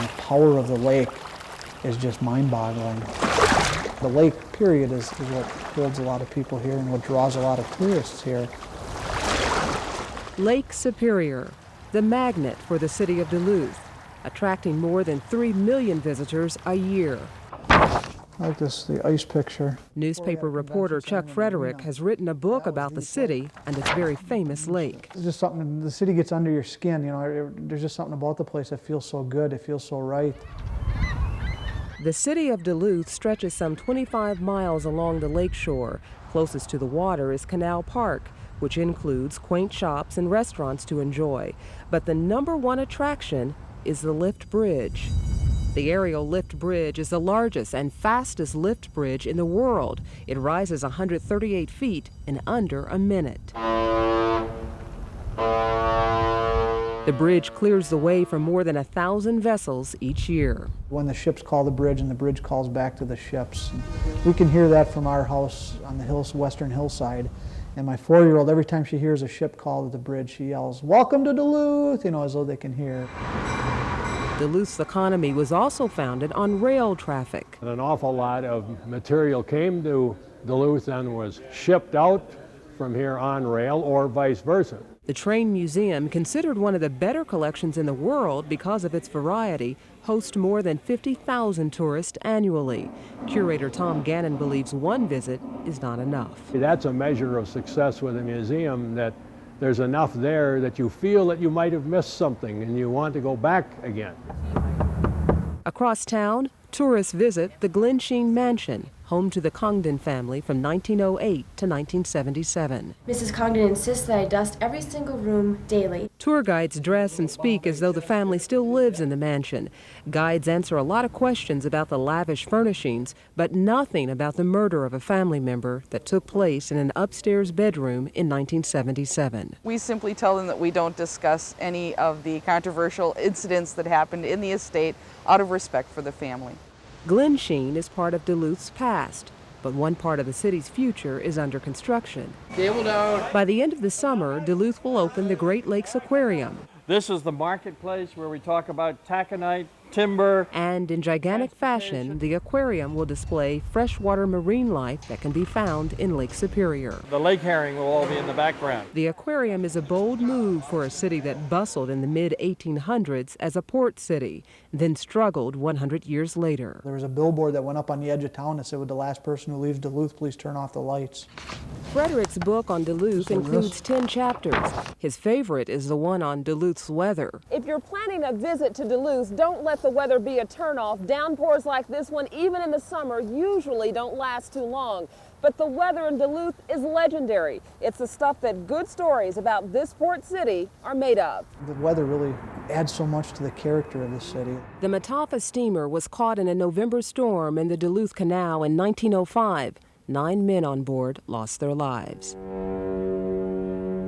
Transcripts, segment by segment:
The power of the lake is just mind-boggling. The lake, period, is what holds a lot of people here and what draws a lot of tourists here. Lake Superior, the magnet for the city of Duluth, attracting more than 3 million visitors a year. I like this, the ice picture. Newspaper reporter Chuck Frederick has written a book about the city and its very famous lake. It's just something, the city gets under your skin, you know, there's just something about the place that feels so good, it feels so right. The city of Duluth stretches some 25 miles along the lake shore. Closest to the water is Canal Park, which includes quaint shops and restaurants to enjoy. But the #1 attraction is the lift bridge. The aerial lift bridge is the largest and fastest lift bridge in the world. It rises 138 feet in under a minute. The bridge clears the way for more than 1,000 vessels each year. When the ships call the bridge and the bridge calls back to the ships. We can hear that from our house on the western hillside. And my 4-year-old, every time she hears a ship call to the bridge, she yells, "Welcome to Duluth," you know, as though they can hear. Duluth's economy was also founded on rail traffic. An awful lot of material came to Duluth and was shipped out from here on rail or vice versa. The Train Museum, considered one of the better collections in the world because of its variety, hosts more than 50,000 tourists annually. Curator Tom Gannon believes one visit is not enough. That's a measure of success with a museum, that there's enough there that you feel that you might have missed something and you want to go back again. Across town, tourists visit the Glensheen Mansion, home to the Congdon family from 1908 to 1977. Mrs. Congdon insists that I dust every single room daily. Tour guides dress and speak as though the family still lives in the mansion. Guides answer a lot of questions about the lavish furnishings, but nothing about the murder of a family member that took place in an upstairs bedroom in 1977. We simply tell them that we don't discuss any of the controversial incidents that happened in the estate out of respect for the family. Glensheen is part of Duluth's past, but one part of the city's future is under construction. Cable down. By the end of the summer, Duluth will open the Great Lakes Aquarium. This is the marketplace where we talk about taconite, timber. And in gigantic fashion, the aquarium will display freshwater marine life that can be found in Lake Superior. The lake herring will all be in the background. The aquarium is a bold move for a city that bustled in the mid-1800s as a port city, then struggled 100 years later. There was a billboard that went up on the edge of town that said, "With the last person who leaves Duluth, please turn off the lights." Frederick's book on Duluth includes 10 chapters. His favorite is the one on Duluth's weather. If you're planning a visit to Duluth, don't let the weather be a turnoff. Downpours like this one, even in the summer, usually don't last too long. But the weather in Duluth is legendary. It's the stuff that good stories about this port city are made of. The weather really adds so much to the character of the city. The Mataafa steamer was caught in a November storm in the Duluth Canal in 1905. 9 men on board lost their lives.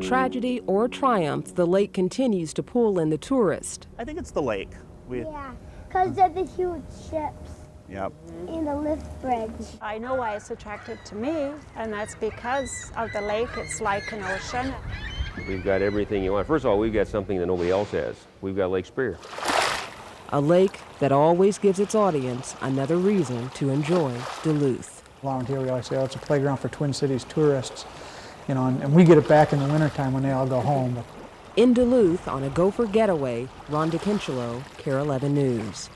Tragedy or triumph, the lake continues to pull in the tourist. I think it's the lake. Yeah, because of the huge ships. Yep. And the lift bridge. I know why it's attractive to me, and that's because of the lake. It's like an ocean. We've got everything you want. First of all, we've got something that nobody else has. We've got Lake Superior. A lake that always gives its audience another reason to enjoy Duluth. Around here we always say, oh, it's a playground for Twin Cities tourists, you know, and we get it back in the wintertime when they all go home. In Duluth, on a gopher getaway, Rhonda Kinchelow, KARE 11 News.